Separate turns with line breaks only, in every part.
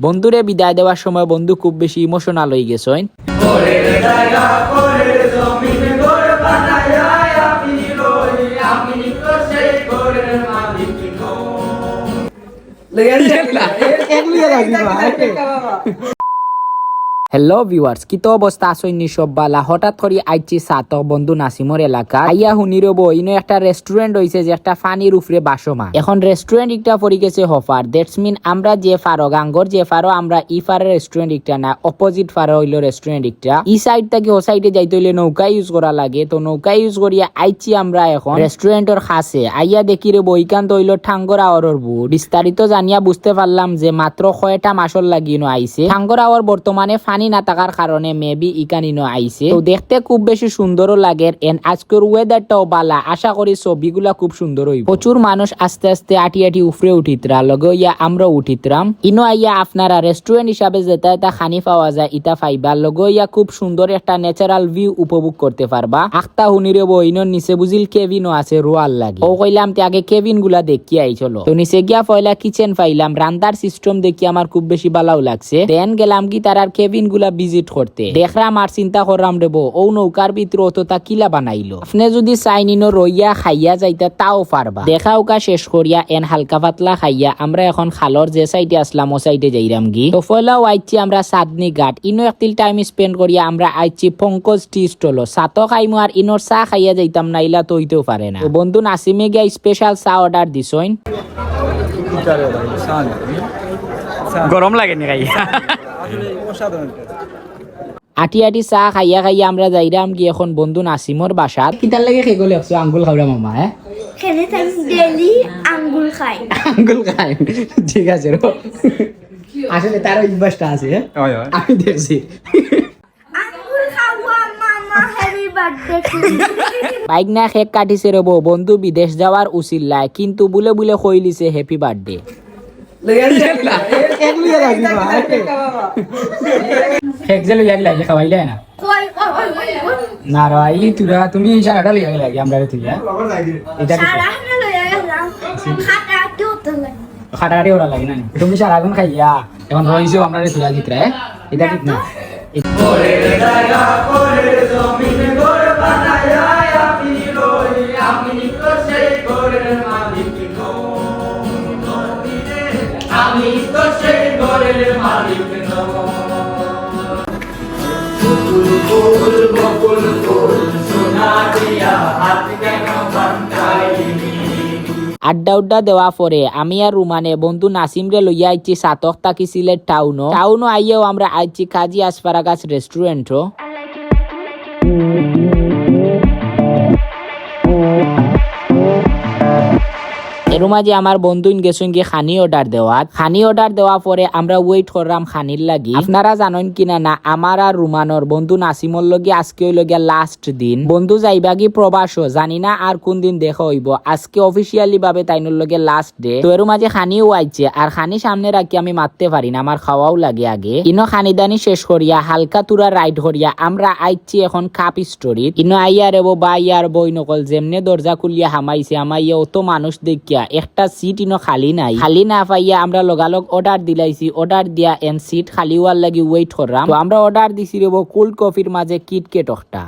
বন্ধুরে বিদায় দেওয়ার সময় বন্ধু খুব বেশি ইমোশনাল হয়ে গেছেন। হ্যালো ভিউয়ার্স, কি তো অবস্থা আসইনি সব বালা। হঠাৎ করে আইছি সাতক বন্ধু নাসিমর এলাকা আইয়া হুনিরব ইনো একটা রেস্টুরেন্ট হইছে যে একটা ফানির উপরে বাসমা। এখন রেস্টুরেন্ট একটা পড়ি গেছে হফার, দ্যাটস মিন আমরা যে ফারো গাঙ্গর যে ফারো আমরা ই ফারের রেস্টুরেন্ট একটা না, অপোজিট ফারো হইলো রেস্টুরেন্ট একটা। ই সাইড থেকে ও সাইডে যাইতে হইলে নৌকা ইউজ করা লাগে, তো নৌকা ইউজ করিয়া আইছি আমরা এখন রেস্টুরেন্টের কাছে। আইয়া দেখি রে বইকান্ত হইলো ঠাঙ্গর আওয়ারের বুট। বিস্তারিত জানিয়া বুঝতে পারলাম যে মাত্র কয়টা মাসর লাগিনো আইছে। ঠাঙ্গর আওয়ার বর্তমানে না থাকার কারণে মেবি ইকানিনো আইছে। তো দেখতে খুব বেশি সুন্দরও লাগে। এন্ড আজকের ওয়েদারটাও বালা, আশা করি ছবিগুলা খুব সুন্দর হইব। প্রচুর মানুষ আস্তে আস্তে আটি আটি উফরে উঠিতরা, লগে ইয়া আমরা উঠিতরাম। ইনো আইয়া আপনারা রেস্টুরেন্ট হিসাবে যেটা এটা খানি পাওয়া যায় ইটা ফাইবার, লগে ইয়া খুব সুন্দর একটা ন্যাচারাল ভিউ উপভোগ করতে পারবা। আখতা হুনিরে বইনোর নিচে বুঝিল কেবিনও আছে রোয়াল লাগে। ও কইলাম তে আগে কেবিন গুলা দেখি আইছলো। তো নিচে গিয়া পয়লা কিচেন পাইলাম, রান্দার সিস্টেম দেখি আমার খুব বেশি ভালো লাগছে। দেন গেলাম কি তার কেবিন গুলা ভিজিট করতে। দেখলাম আর চিন্তা করলাম রে বো ও নৌকার ভিতরে অতটা কিলা বানাইলো। আপনি যদি চাইনিনো রইয়া খাইয়া যাইতা তাও পারবা। দেখা উকা শেষ করিয়া এন হালকা পাতলা খাইয়া আমরা এখন খালর যে সাইডে আসলাম ও সাইডে যাইরাম গি। তো ফলাও আইছি আমরা সাদনি ঘাট। ইনো একটিল টাইম স্পেন্ড করিয়া আমরা আইছি পঙ্কজ টি স্টল। সাতো খাইমু আর ইনোর চা খাইয়া যাইতাম না, ইলা তো হইতেও পারে না। তো বন্ধু নাসিমে গিয়া স্পেশাল চা অর্ডার দিছইন।
গরম লাগেনি খাইয়া
আটি আটি চা খাইয়া খাইয়া আমরা যাইরাম কি এখন বন্ধু নাসিমর বাসাত। কিতার লাগে খেয়ে গেলে আঙ্গুল খাওয়া মামা। হ্যাঁ
খেলে থাকি ডেলি আঙ্গুল খাই।
আঙ্গুল খাই, ঠিক আছে। আসলে তার অভ্যাসটা আছে, আমি দেখছি।
আঙ্গুল খাওয়া মামা হ্যাপি বার্থডে।
বাইক না খেক কাটিছে রব বন্ধু বিদেশ যাওয়ার উচিল্লায়, কিন্তু বুলে বুলে কইলিছে হ্যাপি বার্থডে। খাওয়াইলে না
কই কই কই
না রাই তুরা তুমি সারাটা লিয়ে লাগে আমরা তুই এটা
সারা না লইয়া গেলাম খাটা কেউ তো লাগে
খাটাখাটি ওরা লাগে না তুমি সারাক্ষণ খাইয়া এখন রইছো আমরা তুই জিতরা এটা ঠিক না। আড্ডা উড্ডা দেওয়া পরে আমি আর রুমানে বন্ধু নাসিম রে লইয়া আইছি সাতক তাকি সিলেট টাউনও আইয়াও আমরা আইছি কাজী আসপারাগাছ রেস্টুরেন্টও। এর মাঝে আমার বন্ধু গেছেন কি খানি অর্ডার দেওয়া পরে আমরা ওয়েট করলাম খানির লাগি। আপনারা জানেন কিনা না আমার আর রুমানোর বন্ধু নাসিমর লগে আজকে হইল গিয়া লাস্ট দিন। বন্ধু যাইবা কি প্রবাসও জানি না আর কোন দিন দেখা হইব। আজকে অফিসিয়ালি ভাবে তাইনোর লগে লাস্ট ডে। তো এর মাঝে খানিও আইছে আর খানি সামনে রাখি আমি মারতে পারি না, আমার খাওয়াও লাগে আগে। ইনো খানিদানি শেষ করিয়া হালকা তুরা রাইড করিয়া আমরা আইছি এখন কাপ স্টোরিত। ইনো আইয়া রেবো বা ইয়ার বই নকল যেমনে দরজা খুলিয়া হামাইছে আমাইয়া অত মানুষ দেখিয়া একটা সিট ইনো খালি না পাইয়া আমরা লগালগ অর্ডার দিলাইছি। অর্ডার দিয়া এন সিট খালি হওয়ার লাগি ওয়েট করলাম। তো আমরা অর্ডার দিছি রেব কোল্ড কফির মাঝে কিটকেট একটা।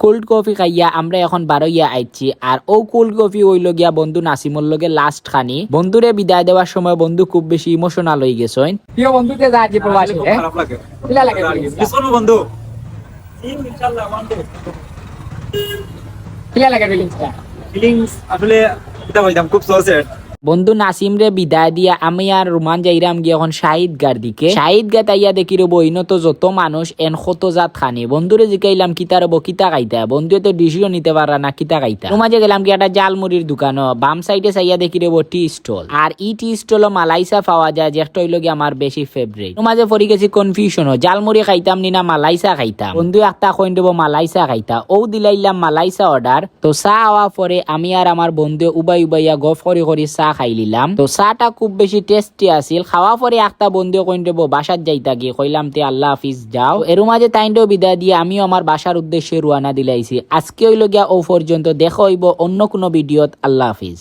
কোল্ড কফি খাইয়া আমরা এখন বারইয়া আইছি আর ও কোল্ড কফি হইল গিয়া বন্ধু নাসিমর লগে লাস্ট খানি। বন্ধুরে বিদায় দেওয়ার সময় বন্ধু খুব বেশি ইমোশনাল হয়ে গেছেন। প্রিয় বন্ধুতে যা যে প্রবাসী খারাপ লাগে কিলা লাগে বন্ধু ইনশাআল্লাহ কিলা লাগে ফিলিংস আসলে এটা বলতাম খুব সহজ। বন্ধু নাসিম রে বিদায় দিয়া আমি আর রুমান যাইরাম গিয়ে এখন শাহিদ গার দিকে। শাহিদ গা তাইয়া দেখি রবো ইনো তো যত মানুষ এন কত জাত খানি। বন্ধুরে জিকাইলাম কিতা রবো কিতা খাইতা, বন্ধুয়ে তো ডিসিও নিতে পারা না কিতা খাইতা। রুমাজে গেলাম কি একটা জালমুড়ির দোকান, বাম সাইডে চাইয়া দেখি রবো টি স্টল। আর ই টি স্টল মালাইসা পাওয়া যায় যেটা হইল গিয়ে আমার বেশি ফেভারিট। রুমাজে পড়ি গেছি কনফিউশন জালমুড়ি খাইতাম নি না মালাইসা খাইতাম। বন্ধু একটা কইন দেবো মালাইসা খাইতা, ও দিলাইলাম মালাইসা অর্ডার। তো চা হওয়া পরে আমি আর আমার বন্ধু উবাইয়া গফ করি চা খাই নিলাম। তো চাটা খুব বেশি টেস্টি আছিল। খাওয়া পরে একটা বন্ধু কইন দেব বাসার যাইতা গিয়ে কইলাম তে আল্লাহ হাফিজ যাও। এর মাঝে তাইন্ডেও বিদায় দিয়ে আমিও আমার বাসার উদ্দেশ্যে রুয়ানা দিলাইছি। আজকে হইল গিয়া ও পর্যন্ত দেখা হইব অন্য কোনো ভিডিওত। আল্লাহ হাফিজ।